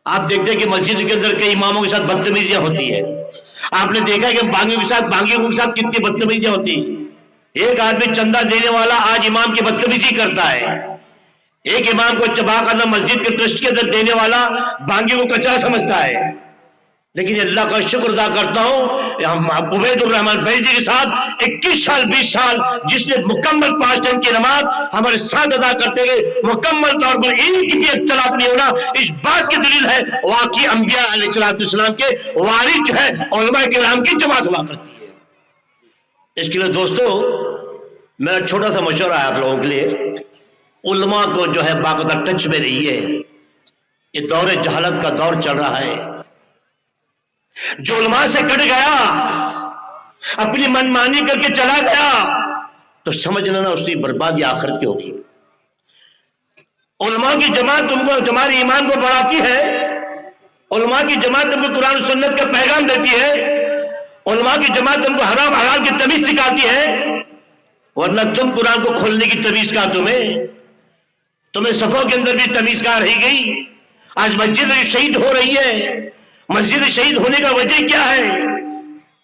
آپ دیکھتے ہیں کہ مسجد کے اندر کئی اماموں کے ساتھ بدتمیزیاں ہوتی ہے. آپ نے دیکھا کہ باغیوں کے ساتھ کتنی بدتمیزیاں ہوتی ہیں. ایک آدمی چندہ دینے والا آج امام کی بدتمیزی کرتا ہے. ایک امام کو باقاعدہ مسجد کے ٹرسٹ کے اندر دینے والا بانگی کو کچرا سمجھتا ہے. لیکن اللہ کا شکر ادا کرتا ہوں عبید الرحمن فیضی کے ساتھ 21 سال 20 سال جس نے مکمل 5 ٹائم کی نماز ہمارے ساتھ ادا کرتے گئے، مکمل طور پر ایک بھی اختلاف نہیں ہونا. اس بات کی دلیل ہے واقعی انبیاء علیہ السلام کے وارث جو ہے علماء کرام کی جماعت ہوا کرتی ہے. اس کے لیے دوستو میرا چھوٹا سا مشورہ ہے آپ لوگوں کے لیے، علماء کو جو ہے باقاعدہ ٹچ میں رہیے. یہ دور جہالت کا دور چل رہا ہے. جو علماء سے کٹ گیا، اپنی منمانی کر کے چلا گیا، تو سمجھ لینا اس کی بربادی آخرت کی ہوگی. علماء کی جماعت تم کو تمہارے ایمان کو بڑھاتی ہے. علماء کی جماعت تم کو قرآن و سنت کا پیغام دیتی ہے. علماء کی جماعت تم کو حرام حلال کی تمیز سکھاتی ہے. ورنہ تم قرآن کو کھولنے کی تمیز کا تمہیں صفوں کے اندر بھی تمیز کا رہی گئی. آج مسجد شہید ہو رہی ہے. مسجد شہید ہونے کا وجہ کیا ہے؟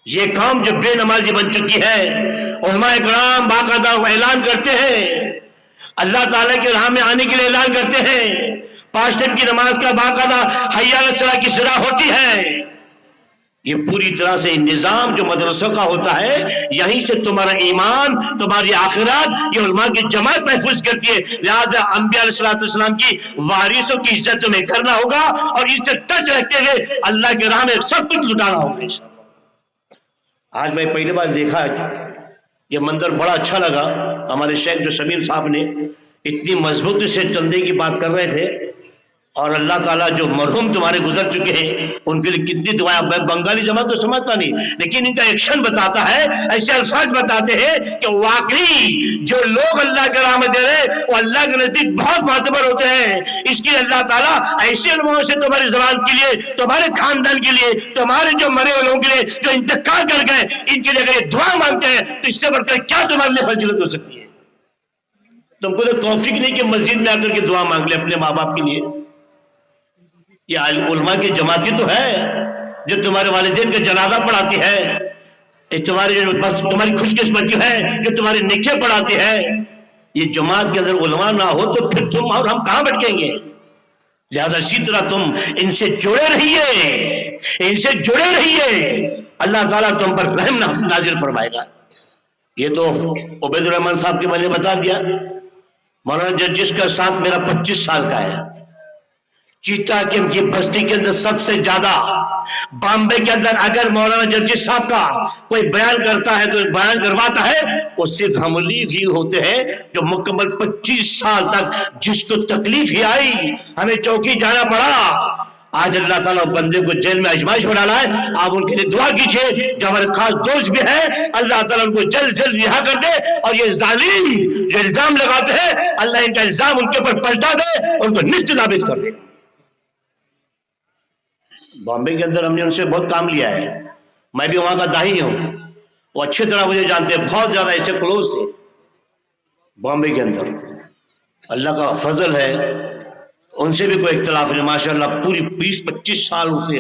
یہ قوم جو بے نمازی بن چکی ہے. علماء کرام باقاعدہ اعلان کرتے ہیں، اللہ تعالیٰ کی راہ میں آنے کے لیے اعلان کرتے ہیں. 5 ٹائم کی نماز کا باقاعدہ حی علی الصلاۃ کی صلاح ہوتی ہے. یہ پوری طرح سے نظام جو مدرسوں کا ہوتا ہے، یہیں سے تمہارا ایمان، تمہاری آخرت یہ علماء کی جماعت محفوظ کرتی ہے. لہذا انبیاء علیہ السلام کی وارثوں کی عزت تمہیں کرنا ہوگا اور اس سے ٹچ رکھتے ہوئے اللہ کے راہ میں سب کچھ لٹانا ہوگا. آج میں پہلی بار دیکھا یہ منظر بڑا اچھا لگا. ہمارے شیخ جو شمیل صاحب نے اتنی مضبوطی سے چندے کی بات کر رہے تھے، اور اللہ تعالیٰ جو مرحوم تمہارے گزر چکے ہیں ان کے لیے کتنی دعائیں. بنگالی جماعت تو سمجھتا نہیں، لیکن ان کا ایکشن بتاتا ہے، ایسے الفاظ بتاتے ہیں کہ واقعی جو لوگ اللہ کے راہ میں دے رہے وہ اللہ کے نزدیک بہت معتبر ہوتے ہیں. اس کے لیے اللہ تعالیٰ ایسے علماء سے تمہاری زبان کے لیے، تمہارے خاندان کے لیے، تمہارے جو مرے ہوئے لوگوں کے لیے جو انتقال کر گئے ان کے لیے اگر یہ دعا مانگتے ہیں تو اس سے بڑھ کر کیا تمہارے لیے فضیلت ہو سکتی ہے؟ تم کو تو توفیق نہیں کہ مسجد میں آ کر کے دعا مانگ لے اپنے ماں باپ کے لیے. یہ علماء کی جماعت تو ہے جو تمہارے والدین کا جنازہ پڑھاتی ہے. تمہاری خوش قسمتی ہے جو تمہاری نیکیاں پڑھاتی ہے. یہ جماعت کے اندر علماء نہ ہو تو پھر تم اور ہم کہاں بٹکیں گے؟ لہذا اسی طرح تم ان سے جڑے رہیے، ان سے جڑے رہیے. اللہ تعالیٰ تم پر رحم نازل فرمائے گا. یہ تو عبید الرحمن صاحب کے میں نے بتا دیا. مولانا جرجس کا ساتھ میرا 25 سال کا ہے. چیتا کیم کی بستی کے اندر سب سے زیادہ بامبے کے اندر اگر مولانا جرجس صاحب کا کوئی بیان کرتا ہے تو بیان کرواتا ہے وہ صرف ہم ہی ہوتے ہیں جو مکمل 25 سال تک جس کو تکلیف ہی آئی ہمیں چوکی جانا پڑا. آج اللہ تعالیٰ بندے کو جیل میں آزمائش میں ڈالا ہے. آپ ان کے لیے دعا کیجئے جو ہمارے خاص دوست بھی ہیں، اللہ تعالیٰ ان کو جلد جلد رہا کر دے. اور یہ ظالم جو الزام لگاتے ہیں اللہ ان کا الزام ان کے اوپر پلٹا دے، ان کو نشت نابز کر دے. بامبے کے اندر ہم نے ان سے بہت کام لیا ہے. میں بھی وہاں کا دائی ہوں. وہ اچھی طرح مجھے جانتے ہیں، بہت زیادہ ایسے کلوز تھے بامبے کے اندر. اللہ کا فضل ہے ان سے بھی کوئی اختلاف نہیں. ماشاءاللہ پوری 20-25 سال ہوتے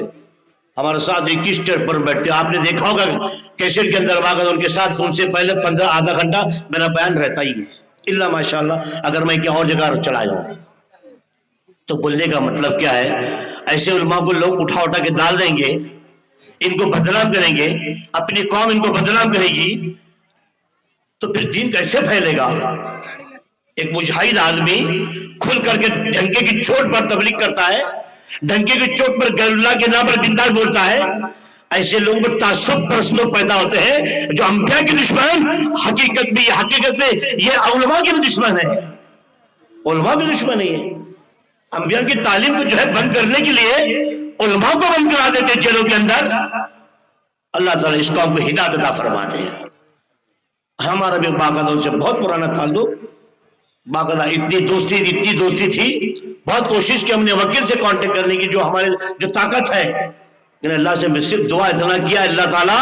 ہمارے ساتھ 21 اسٹیج پر بیٹھتے. آپ نے دیکھا ہوگا کیسٹ کے اندر واقع ان کے ساتھ ان سے پہلے 15 آدھا گھنٹہ میرا بیان رہتا ہی ہے. اللہ ماشاءاللہ اگر میں کہیں اور جگہ چلا جاؤں تو بولنے کا مطلب کیا ہے؟ ایسے علماء کو لوگ اٹھا کے ڈال دیں گے، ان کو بدنام کریں گے، اپنی قوم ان کو بدنام کرے گی تو پھر دین کیسے پھیلے گا؟ ایک مجاہد آدمی کھل کر کے ڈنکے کی چوٹ پر تبلیغ کرتا ہے، ڈنکے کی چوٹ پر غیر اللہ کے نام پر دیندار بولتا ہے. ایسے لوگوں میں تعصب پرست لوگ پیدا ہوتے ہیں جو انبیاء کے دشمن حقیقت میں یہ علماء کے بھی دشمن ہے. علماء کے دشمن نہیں ہے. انبیاء کی تعلیم کو جو ہے بند کرنے کے لیے علماء کو بند کرا دیتے جیلوں کے اندر. اللہ تعالیٰ اس قوم کو ہدایت عطا فرماتے ہیں. ہمارا بھی باقاعدہ ان سے بہت پرانا تعلق، باقاعدہ اتنی دوستی تھی. بہت کوشش کی ہم نے وکیل سے کانٹیکٹ کرنے کی، جو ہمارے جو طاقت ہے लेकिन अल्लाह से मैं सिर्फ दुआ इतना किया, अल्लाह ताला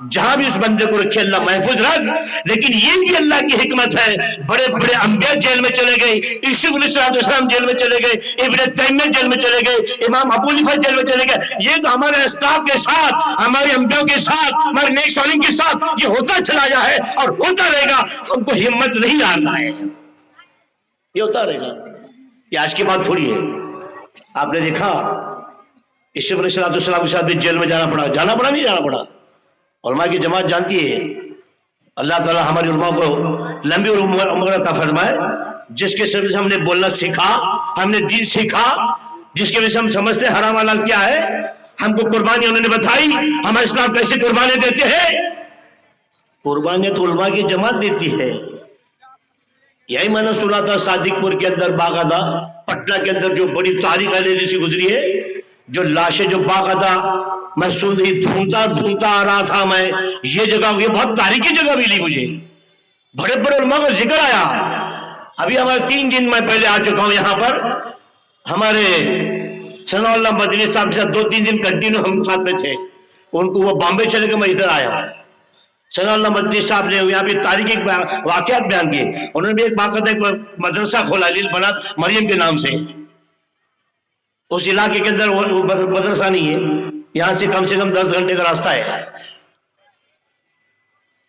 जहां भी उस बंदे को रखे अल्लाह महफूज रख। लेकिन ये भी अल्लाह की हिकमत है, बड़े बड़े अंबिया जेल में चले गए, यूसुफ अलैहिस्सलाम जेल में चले गए, इब्न तैमिया जेल में चले गए, इमाम अबू हनीफा जेल में चले गए। ये तो हमारे अस्ताफ के साथ, हमारे अंबिया के साथ, हमारे नेक सालिहीन के साथ ये होता चला गया है और होता रहेगा। हमको हिम्मत नहीं हारना है, ये होता रहेगा। ये आज की बात थोड़ी है। आपने देखा यूसुफ अलैहिस्सलाम के साथ भी जेल में जाना पड़ा, नहीं जाना पड़ा। उलमा की जमात जानती है, अल्लाह ताला हमारी उलमा को लंबी उम्र अता फरमाए, जिसके वजह से हमने बोलना सीखा, हमने दीन सीखा, जिसके वजह से हम समझते हैं हराम हलाल क्या है। हमको कुर्बानी उन्होंने बताई, हमारे इस्लाम कैसे कुर्बानी देते हैं। कुर्बानी तो उलमा की जमात देती है। यही मैंने सुना था सादिकपुर के अंदर बाकायदा, पटना के अंदर जो बड़ी तारीख से गुजरी है, जो लाशें जो बाकायदा मैं सुन रही, ढूंढता आ रहा था मैं, ये जगह, ये बहुत तारीखी जगह मिली मुझे, बड़े बड़े उलमा का जिक्र आया। अभी हमारे 3 दिन मैं पहले आ चुका हूं यहाँ पर, हमारे सनाउल्लाह मदनी साहब के साथ 2-3 दिन कंटिन्यू हम साथ में थे। उनको वो बॉम्बे चले गए, मैं इधर आया। सनाउल्लाह मदनी साहब ने यहाँ पे तारीखी वाकयात बयान किए। उन्होंने भी एक बाकायदा एक मदरसा खोला लील बनात मरियम के नाम से। उस इलाके के अंदर वो मदरसा नहीं है, यहां से कम 10 घंटे का रास्ता है।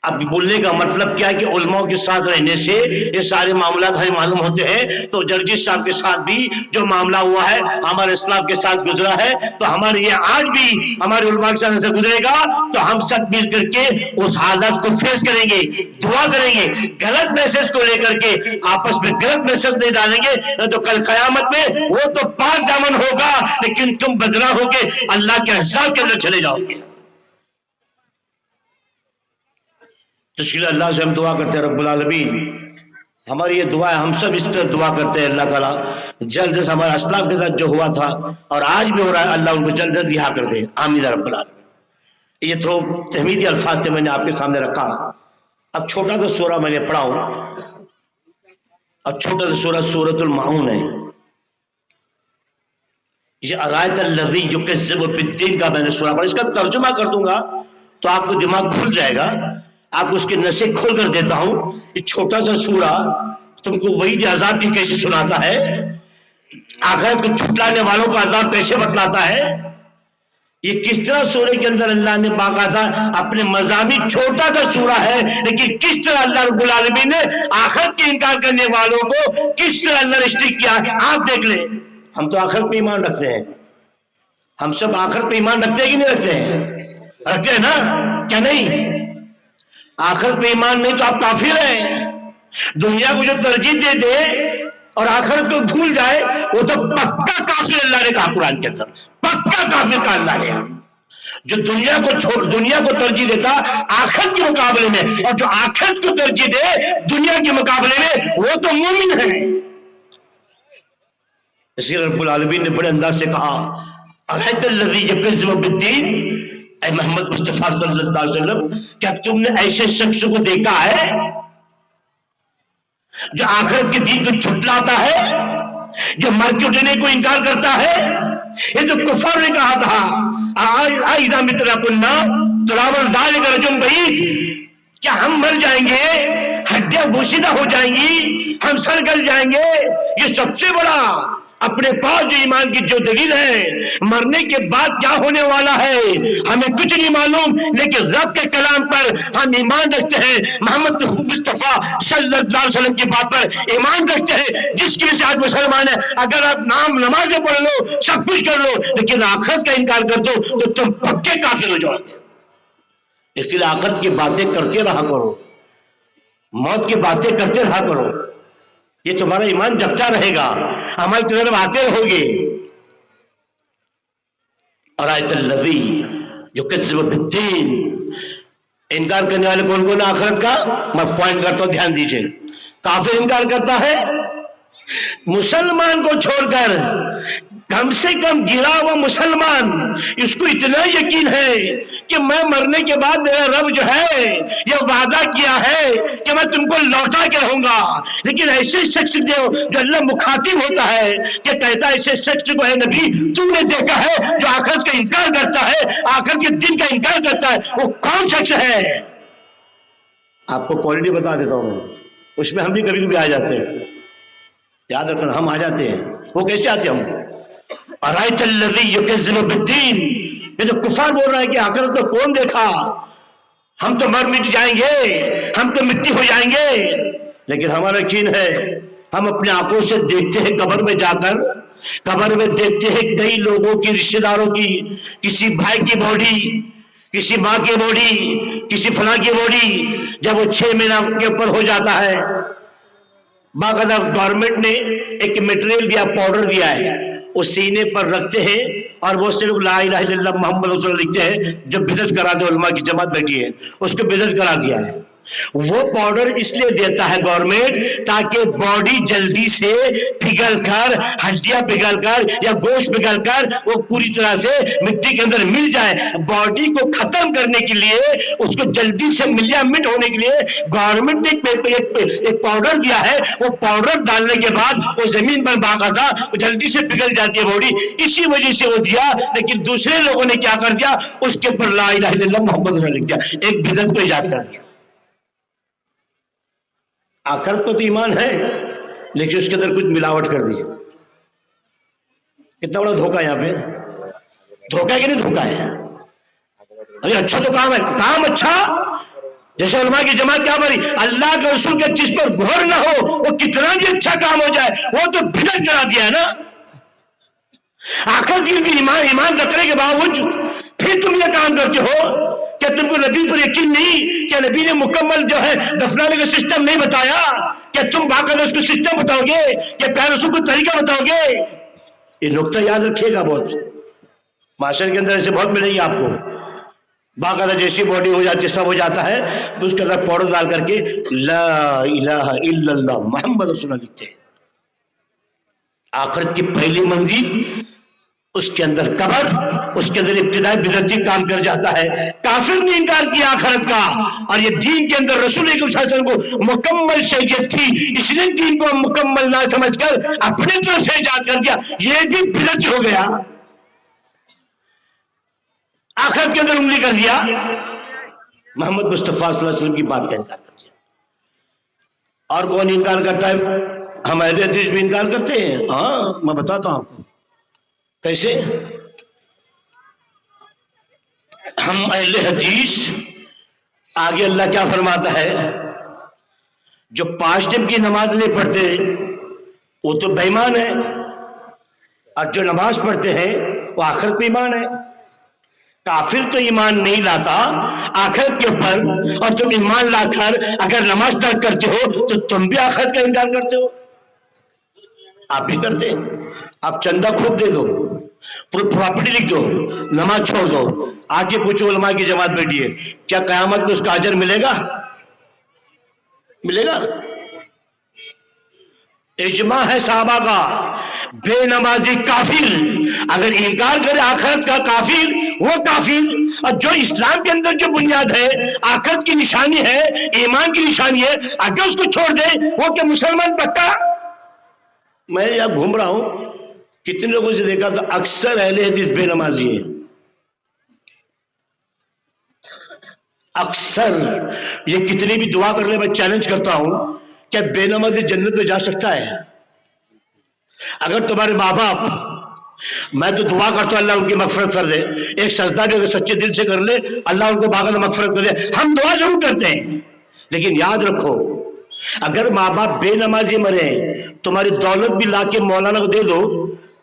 अब बोलने का मतलब क्या है कि उलमाओं के साथ रहने से ये सारे मामला हमें मालूम होते हैं। तो जर्जी साहब के साथ भी जो मामला हुआ है हमारे इस्लाम के साथ गुजरा है, तो हमारे ये आज भी हमारे उलमा के साथ से गुजरेगा। तो हम सब मिल करके उस हालत को फेस करेंगे, दुआ करेंगे, गलत मैसेज को लेकर के आपस में गलत मैसेज नहीं डालेंगे, तो कल कयामत में वो तो पाक दामन होगा, लेकिन तुम बदला होके अल्लाह के अज़ाब के अंदर चले जाओगे। तो इसलिए अल्लाह से हम दुआ करते हैं, रब्बुल आलमीन हमारी ये दुआ है, हम सब इस तरह दुआ करते हैं अल्लाह ताला जल्द से हमारे अस्लाफ के साथ जो हुआ था और आज भी हो रहा है, अल्लाह उनको जल्द रिहा कर दे, आमीन रब्बुल आलमीन। ये तो तहमीदी अल्फाज थे, मैंने आपके सामने रखा। अब छोटा सा सूरा मैंने पढ़ा हूं, अब छोटा सा सूरा सूरतुल माऊन है। ये अरायतल्लज़ी युकज़्ज़िबु बिद्दीन का मैंने सूरा पढ़ा, इसका तर्जुमा कर दूंगा तो आपको दिमाग खुल जाएगा। आपको उसके नशे खोल कर देता हूं। ये छोटा सा सूरा तुमको वही अजाब की कैसे सुनाता है, आखिरत को छुटलाने वालों का अजाब कैसे बतलाता है। ये किस तरह सूरे के अंदर अल्लाह ने बाकायदा अपने मज़ामी, छोटा सा सूरा है लेकिन किस तरह अल्लाह रब्बुल आलमीन ने आखिरत के इनकार करने वालों को किस तरह अल्लाह ने स्टिक किया है, आप देख ले। हम तो आखिरत पे ईमान रखते हैं, हम सब आखिरत पे ईमान रखते हैं कि नहीं रखते हैं? रखते हैं ना, क्या नहीं? आखिरत पे ईमान नहीं तो आप काफिर हैं। दुनिया को जो तरजीह दे दे और आखिरत को भूल जाए वो तो पक्का काफिर, अल्लाह ने कहा कुरान के अंदर, पक्का काफिर का अल्लाह ने। जो दुनिया को छोड़, दुनिया को तरजीह देता आखिरत के मुकाबले में, और जो आखिरत को तरजीह दे दुनिया के मुकाबले में, वो तो मोमिन है। इसलिए रब्बुल आलमीन ने बड़े अंदाज से कहा, अरायतल्लज़ी युकज़्ज़िबु बिद्दीन, ऐ मोहम्मद मुस्तफा सल्लल्लाहु अलैहि वसल्लम, क्या तुमने ऐसे शख्स को देखा है जो आखिरत के दीन को छुटलाता है, जो मर के उठने को इनकार करता है? ये जो कुफर ने कहा था आइज़ा मित्रा कुन्ना तुराबल ज़ालिका रजुम बईद, क्या हम मर जाएंगे, हड्डियां बोसीदा हो जाएंगी, हम सड़ गल जाएंगे? ये सबसे बड़ा अपने पास जो ईमान की जो दलील है, मरने के बाद क्या होने वाला है हमें कुछ नहीं मालूम, लेकिन रब के कलाम पर हम ईमान रखते हैं, मोहम्मद मुस्तफा सल्लल्लाहु अलैहि वसल्लम की बात पर ईमान रखते हैं, जिसकी वजह से आज मुसलमान है। अगर आप नमाजें पढ़ लो, सब कुछ कर लो, लेकिन आखिरत का इनकार कर दो तो तुम पक्के काफिर हो जाओगे। इसके लिए आखिरत की बातें करते रहा करो, मौत की बातें करते रहा करो, ये तुम्हारा ईमान जगता रहेगा, हमारी तरफ आते रहोगे। अरायतल्लज़ी युकज़्ज़िबु बिद्दीन, इनकार करने वाले कौन कौन आखिरत का? मैं पॉइंट करता हूं, ध्यान दीजिए। काफिर इनकार करता है, मुसलमान को छोड़कर कम से कम गिरा हुआ मुसलमान, इसको इतना यकीन है कि मैं मरने के बाद मेरा रब जो है ये वादा किया है कि मैं तुमको लौटा के रहूंगा। लेकिन ऐसे शख्स जो अल्लाह मुखातिब होता है कि कहता है ऐसे शख्स को है नबी तुमने देखा है जो आखिरत का इनकार करता है, आखिरत के दिन का इनकार करता है, वो कौन शख्स है? आपको क्वालिटी बता देता हूं, उसमें हम भी कभी कभी आ जाते हैं, याद रखना हम आ जाते हैं। वो कैसे आते हैं हम? ये तो कुफार बोल रहा है कि आखिरत में कौन देखा, हम तो मर मिट जाएंगे, हम तो मिट्टी हो जाएंगे। लेकिन हमारा यकीन है, हम अपने आंखों से देखते हैं, कब्र में जाकर कब्र में देखते हैं कई लोगों की, रिश्तेदारों की, किसी भाई की बॉडी, किसी माँ की बॉडी, किसी फला की बॉडी, जब वो 6 महीना के ऊपर हो जाता है, बाकायदा गवर्नमेंट ने एक मटेरियल दिया, पाउडर दिया है, उस सीने पर रखते हैं और बहुत से लोग ला इलाहा इल्लल्लाह मुहम्मद रसूलुल्लाह लिखते हैं, जब बिदअत करा दे, उलमा की जमात बैठी है उसको बिदअत करा दिया है। वो पाउडर इसलिए देता है गवर्नमेंट ताकि बॉडी जल्दी से पिघल कर, हड्डियां पिघल कर या गोश्त पिघल कर वो पूरी तरह से मिट्टी के अंदर मिल जाए। बॉडी को खत्म करने के लिए, उसको जल्दी से मिट होने के लिए गवर्नमेंट ने एक पाउडर दिया है। वो पाउडर डालने के बाद वो जमीन पर बाकायदा जल्दी से पिघल जाती है बॉडी, इसी वजह से वो दिया। लेकिन दूसरे लोगों ने क्या कर दिया, उसके ऊपर ला इलाहा इल्लल्लाह मुहम्मद रसूलुल्लाह लिख दिया, एक बिदअत को इजाद कर दिया। आखिरत पर तो ईमान है लेकिन उसके अंदर कुछ मिलावट कर दी। कितना बड़ा धोखा यहाँ पे, धोखा कि नहीं धोखा है? अरे अच्छा तो काम है, काम अच्छा, जैसे उलमा की जमात क्या बड़ी, अल्लाह के रसूल के जिस पर घोर ना हो वो कितना भी अच्छा काम हो जाए वो तो बिदअत करा दिया है ना। आखिर दिन की ईमान रखने के बावजूद फिर तुम ये काम करते हो। क्या तुमको नबी पर यकीन नहीं? क्या नबी ने मुकम्मल जो है दफनाने का सिस्टम नहीं बताया? क्या तुम बाकायदा उसको सिस्टम बताओगे? क्या प्यारे रसूल को तरीका बताओगे? ये नुक्ता याद रखिएगा, बहुत माशरे के अंदर ऐसे बहुत मिलेंगे आपको। बाकायदा जैसी बॉडी हो जाती है, सब हो जाता है, तो उसके अंदर पाउडर डाल करके ला इलाहा इल्लल्लाह मुहम्मद रसूलुल्लाह लिखते हैं। आखिरत की पहली मंजिल, उसके अंदर कब्र, उसके अंदर इब्तिदाई बिदअती काम कर जाता है। काफिर ने इनकार किया आखिरत का, और ये दीन के अंदर रसूल को मुकम्मल शरीयत थी, इसलिए दीन को मुकम्मल ना समझकर अपने तरफ से इजाद कर दिया, ये भी बिदअत हो गया। आखिरत के अंदर उंगली कर दिया, मोहम्मद मुस्तफा सल्लल्लाहु अलैहि वसल्लम की बात का इनकार कर दिया। और कौन इनकार करता है? हम अहले हदीस भी इनकार करते हैं। हाँ, मैं बताता हूं आपको कैसे। हम अहले हदीस, आगे अल्लाह क्या फरमाता है, जो 5 टाइम की नमाज नहीं पढ़ते वो तो बेईमान है, और जो नमाज पढ़ते हैं वो आखिरत पे ईमान है। काफिर तो ईमान नहीं लाता आखिरत के ऊपर, और तुम ईमान लाकर अगर नमाज तर्क करते हो तो तुम भी आखिरत का इनकार करते हो। आप भी करते, आप चंदा खूब दे दो, पूरी प्रॉपर्टी लिख दो, नमाज छोड़ दो, आके पूछो उलमा की जमात बैठी है, क्या कयामत में उसका अजर मिलेगा? मिलेगा? इजमा है साहबा का, बेनमाजी काफिर अगर इनकार करे आखिरत का, काफिर वो काफिर। और जो इस्लाम के अंदर जो बुनियाद है, आखिरत की निशानी है, ईमान की निशानी है, अगर उसको छोड़ दे वो क्या मुसलमान पक्का? मैं यहां घूम रहा हूं, कितने लोगों से देखा तो अक्सर अहले हदीस बेनमाजी है। अक्सर ये कितनी भी दुआ कर ले, मैं चैलेंज करता हूं, क्या बेनमाजी जन्नत में जा सकता है? अगर तुम्हारे माँ बाप, मैं तो दुआ करता हूं अल्लाह उनकी मगफरत कर दे, एक सजदा भी अगर सच्चे दिल से कर ले अल्लाह उनको बाकायदा मगफरत कर दे, हम दुआ जरूर करते हैं। लेकिन याद रखो, अगर माँ बाप बेनमाजी मरे, तुम्हारी दौलत भी ला के मौलाना को दे दो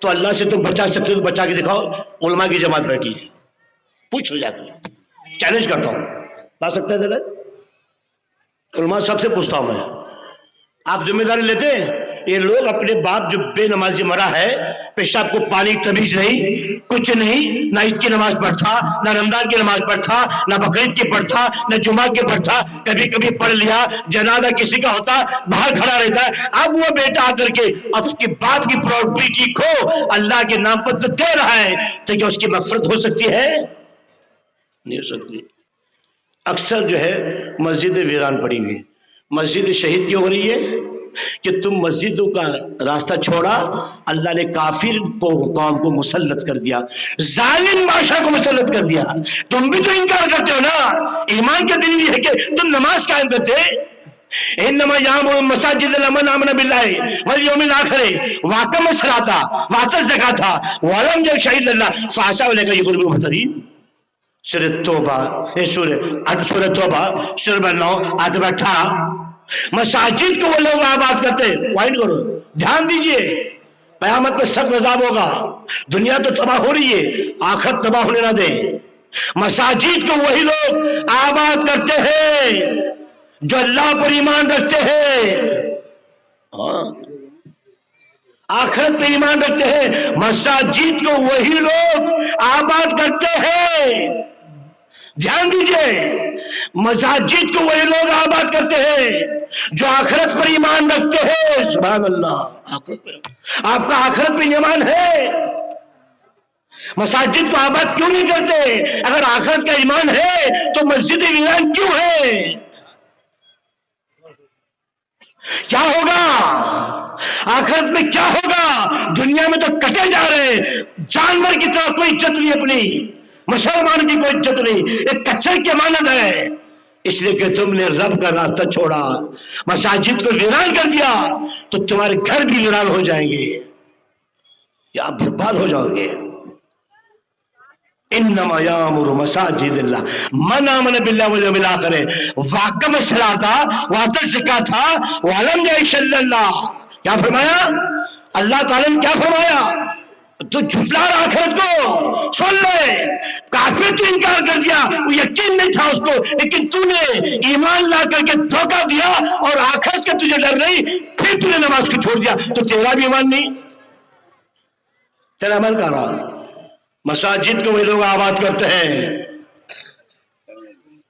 तो अल्लाह से तुम बचा सकते हो तो बचा के दिखाओ। उलमा की जमात बैठी है, पूछ लो जाकर, चैलेंज करता हूं, ला सकते हैं? उलमा सबसे पूछता हूं मैं, आप जिम्मेदारी लेते हैं? ये लोग अपने बाप जो बेनमाजी मरा है, पेशाब को पानी तमीज नहीं, कुछ नहीं, ना ईद की नमाज पढ़ता, ना रमजान की नमाज पढ़ता, ना बकरीद की पढ़ता, ना जुमा की पढ़ता, कभी कभी पढ़ लिया, जनाजा किसी का होता बाहर खड़ा रहता है। अब वो बेटा आकर के अब उसके बाप की प्रॉपर्टी को अल्लाह के नाम पर तो दे रहा है, तो क्या उसकी मग़फ़िरत हो सकती है? नहीं हो सकती। अक्सर जो है मस्जिद वीरान पड़ी हुई, मस्जिद शहीद क्यों हो रही है? कि तुम मस्जिदों का रास्ता छोड़ा, अल्लाह ने काफिर को कौम को मुसल्लत कर दिया, जालिम बादशाह को मुसल्लत कर दिया। तुम भी तो इनकार करते हो ना। ईमान का दलील है कि तुम नमाज कायम करते, इन्नमा यामुरू मसाजिदल मन आमना बिल्लाहि वल यौमिल आखिर व अक़ाम सलाता व आता ज़काता व लम यख़्श इल्लल्लाह फ़असा उलैका युक़िमुल मुहतदीन। सूरह तौबा, सूरह तौबा सूरह 9 आयत 18। मसाजिद को वो लोग आबाद करते, पॉइंट करो, ध्यान दीजिए, क़यामत में सख्त अज़ाब होगा। दुनिया तो तबाह हो रही है, आखिरत तबाह होने ना दे। मसाजिद को वही लोग आबाद करते हैं जो अल्लाह पर ईमान रखते हैं, आखिरत पे ईमान रखते हैं। मसाजिद को वही लोग आबाद करते हैं, ध्यान दीजिए, मसाजिद को वही लोग आबाद करते हैं जो आखिरत पर ईमान रखते हैं। सुभान अल्लाह, आखिरत पे, आपका आखिरत पे ईमान है, मसाजिद को आबाद क्यों नहीं करते? अगर आखिरत का ईमान है तो मस्जिद वीरान क्यों है? क्या होगा आखिरत में? क्या होगा? दुनिया में तो कटे जा रहे, जानवर की तरह कोई इज्जत नहीं अपनी, मुसलमान की कोई इज्जत नहीं, एक कच्चे की अमानत है। इसलिए कि तुमने रब का रास्ता छोड़ा, मसाजिद को वीरान कर दिया, तो तुम्हारे घर भी वीरान हो जाएंगे या आप बर्बाद हो जाओगे। इन्नमा यामुरू मसाजिदल्लाह मन आमन बिल्लाहि वल यौमिल आखिर व अक़ाम सलाता व आता ज़काता व लम यख़्श इल्लल्लाह। क्या फरमाया अल्लाह ताला ने? क्या फरमाया? तो झुठला रहा आखिरत को, सुन ले, काफिर तो इनकार कर दिया, वो यकीन नहीं था उसको, लेकिन तूने ईमान ला करके धोखा दिया और आखिरत का तुझे डर नहीं, फिर तूने नमाज को छोड़ दिया, तो तेरा भी ईमान नहीं, तेरा अमल कर रहा। मसाजिद को वे लोग आबाद करते हैं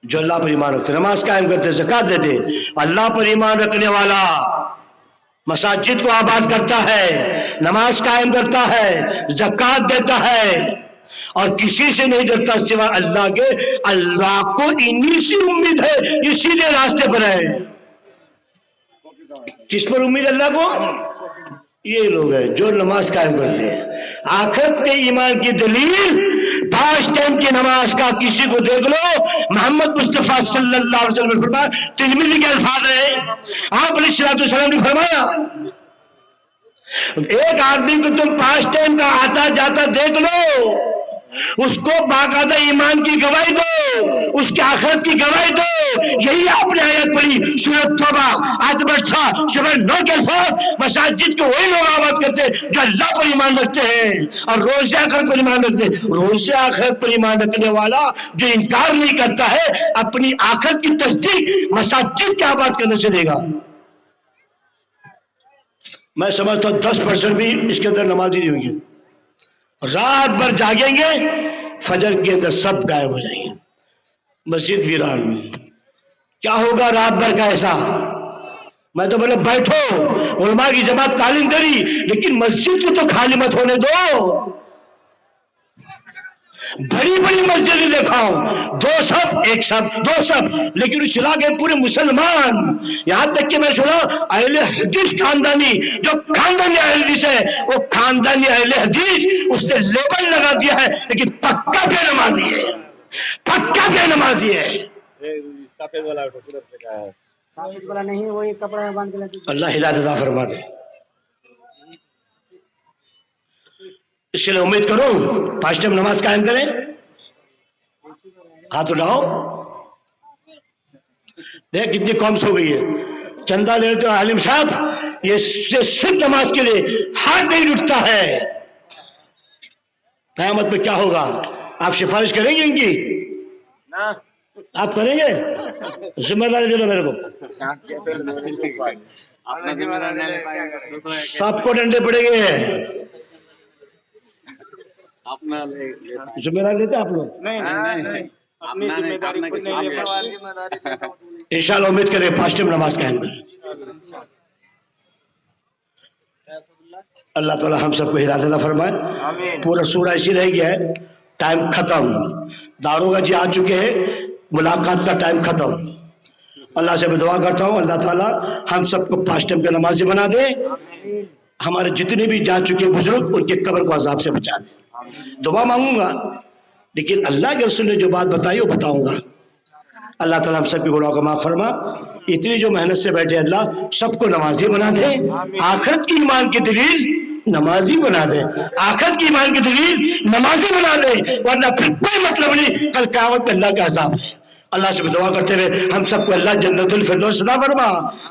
जो अल्लाह पर ईमान रखते, नमाज कायम करते, ज़कात देते। अल्लाह पर ईमान रखने वाला मसाजिद को आबाद करता है, नमाज कायम करता है, ज़कात देता है और किसी से नहीं डरता सिवा अल्लाह के। अल्लाह को इन्हीं से उम्मीद है, ये सीधे रास्ते पर है। किस पर उम्मीद? अल्लाह को। ये लोग हैं जो नमाज कायम करते हैं। आखिरत के ईमान की दलील 5 टाइम की नमाज का किसी को देख लो, मोहम्मद मुस्तफा सल्लल्लाहु अलैहि वसल्लम ने फरमाया, तिरमिज़ी के अल्फाज है, आप अलैहिस्सलाम ने फरमाया, एक आदमी को तुम 5 टाइम का आता जाता देख लो, उसको बाकायदा ईमान की गवाही दो, उसकी आखिरत की गवाही दो। यही आपने आयत पढ़ी सूरह तौबा आयत 18 सूरह 9 के अल्फाज। मसाजिद को वही लोग आबाद करते हैं जो अल्लाह पर ईमान रखते हैं और रोज़े आखिरत पर ईमान रखते हैं। रोज़े आखिरत पर ईमान रखने वाला जो इनकार नहीं करता है, अपनी आखिरत की तस्दीक मसाजिद के आबाद करने से देगा। मैं समझता हूँ 10% भी इसके अंदर नमाजी नहीं होंगे, रात भर जागेंगे, फजर के अंदर सब गायब हो जाएंगे, मस्जिद वीरान। क्या होगा रात भर का ऐसा? मैं तो बोले बैठो, उलमा की जमात तालीम दे रही, लेकिन मस्जिद को तो खाली मत होने दो। बड़ी बड़ी मस्जिद दिखाओ, 2 सफ, 1 सफ, 2 सफ, लेकिन उस इलाके पूरे मुसलमान, यहां तक कि मैं सुना अहले हदीस खानदानी, जो खानदानी अहले हदीस है, वो खानदानी अहले हदीस, उसने लेबल लगा दिया है, लेकिन पक्का बेनमाजी है, पक्का बेनमाजी है। सफेद वाला नहीं, वो एक कपड़ा में बांध के। अल्लाह हिदायत अता फरमा दे। इसलिए उम्मीद करो 5 टाइम नमाज कायम करें। हाथ उठाओ, देख कितनी कौम सो गई है। चंदा ले तो आलिम साहब, ये सिर्फ नमाज के लिए हाथ नहीं उठता है। क़यामत में क्या होगा? आप सिफारिश करेंगे इनकी? ना। आप करेंगे? ذمہ داری دے دو میرے کو. अपना जिम्मेदारी नहीं ले पाएंगे तो दूसरा एक سب کو ڈنڈے پڑیں گے. अपना ذمہ داری لیتے آپ لوگ. नहीं अपनी जिम्मेदारी खुद नहीं ले पाएंगे. انشاءاللہ امید کریں 5 ٹائم نماز قائم کریں. اللہ تعالی ہم سب کو ہدایت عطا فرمائے. پورا سورہ اسی رہ گیا ہے. ٹائم ختم. داروغہ جی آ چکے ہیں. ملاقات کا ٹائم ختم. اللہ سے میں دعا کرتا ہوں اللہ تعالی ہم سب کو 5 ٹائم کا نمازی بنا دے. ہمارے جتنے بھی جا چکے بزرگ ان کے قبر کو عذاب سے بچا دے. دعا مانگوں گا لیکن اللہ کے رسول نے جو بات بتائی وہ بتاؤں گا. اللہ تعالیٰ ہم سب کے گناہوں کو معاف فرما. اتنی جو محنت سے بیٹھے اللہ سب کو نمازی بنا دے. آخرت کی ایمان کی دلیل نمازی بنا دے. آخرت کی ایمان کی دلیل نمازی بنا دے ورنہ پھر کوئی مطلب نہیں. کل قیامت میں اللہ کا عذاب ہے. اللہ سے دعا کرتے ہوئے ہم سب کو اللہ جنت الفردوس عطا فرما.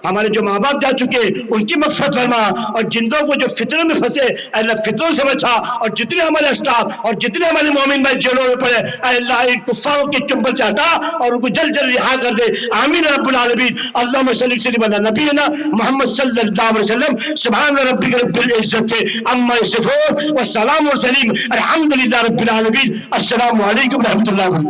ہمارے جو ماں باپ جا چکے ان کی مغفرت فرما اور جندوں کو جو فتنوں میں پھنسے اللہ فتنوں سے بچا. اور جتنے ہمارے اسٹاف اور جتنے ہمارے مومن بھائی جیلوں میں پڑے اللہ ان کفاروں کے چنبل سے ہٹا اور ان کو جلد جلد رہا کر دے. آمین رب العالمین. اللہم صلی وسلم علی نبینا محمد صلی اللہ علیہ وسلم. سبحان ربک رب العزت عما یصفون والسلام والسلام الحمدللہ رب العالمین. السلام علیکم ورحمۃ اللہ وبرکاتہ.